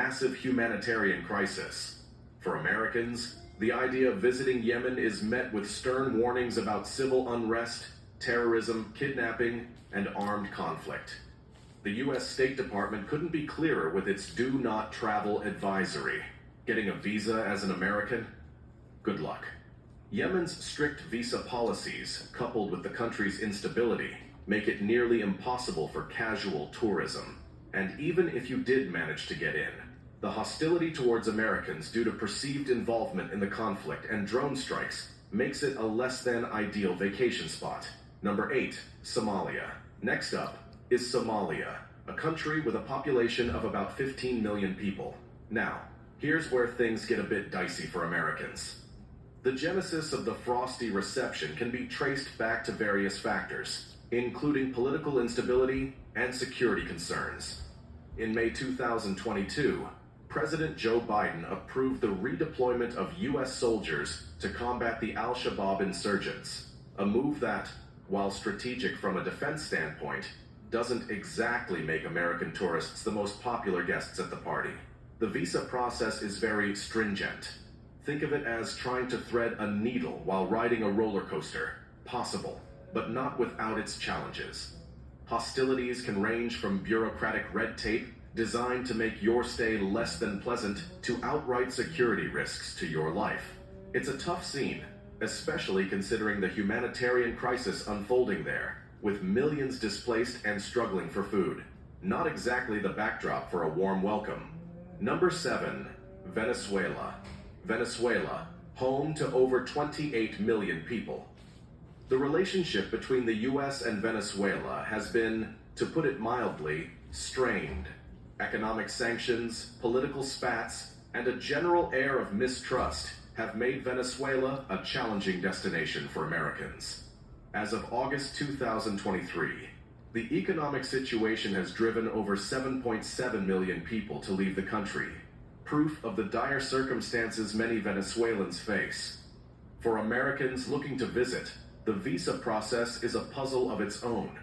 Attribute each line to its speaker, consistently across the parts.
Speaker 1: massive humanitarian crisis. For Americans, the idea of visiting Yemen is met with stern warnings about civil unrest, terrorism, kidnapping, and armed conflict. The U.S. State Department couldn't be clearer with its do not travel advisory. Getting a visa as an American? Good luck. Yemen's strict visa policies, coupled with the country's instability, make it nearly impossible for casual tourism. And even if you did manage to get in, the hostility towards Americans due to perceived involvement in the conflict and drone strikes makes it a less than ideal vacation spot. Number 8, Somalia. Next up is Somalia, a country with a population of about 15 million people. Now, here's where things get a bit dicey for Americans. The genesis of the frosty reception can be traced back to various factors, including political instability and security concerns. In May 2022, President Joe Biden approved the redeployment of U.S. soldiers to combat the Al-Shabaab insurgents, a move that, while strategic from a defense standpoint, doesn't exactly make American tourists the most popular guests at the party. The visa process is very stringent. Think of it as trying to thread a needle while riding a roller coaster. Possible, but not without its challenges. Hostilities can range from bureaucratic red tape designed to make your stay less than pleasant to outright security risks to your life. It's a tough scene, especially considering the humanitarian crisis unfolding there, with millions displaced and struggling for food. Not exactly the backdrop for a warm welcome. Number 7, Venezuela. Venezuela, home to over 28 million people. The relationship between the U.S. and Venezuela has been, to put it mildly, strained. Economic sanctions, political spats, and a general air of mistrust have made Venezuela a challenging destination for Americans. As of August 2023, the economic situation has driven over 7.7 million people to leave the country, proof of the dire circumstances many Venezuelans face. For Americans looking to visit, the visa process is a puzzle of its own.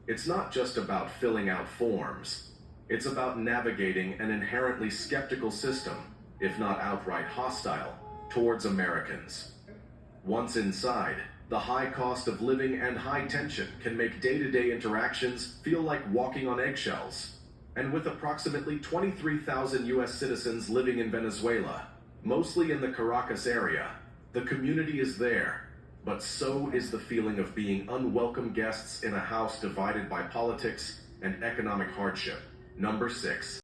Speaker 1: It's not just about filling out forms. It's about navigating an inherently skeptical system, if not outright hostile, towards Americans. Once inside, the high cost of living and high tension can make day-to-day interactions feel like walking on eggshells. And with approximately 23,000 U.S. citizens living in Venezuela, mostly in the Caracas area, the community is there, but so is the feeling of being unwelcome guests in a house divided by politics and economic hardship. Number 6.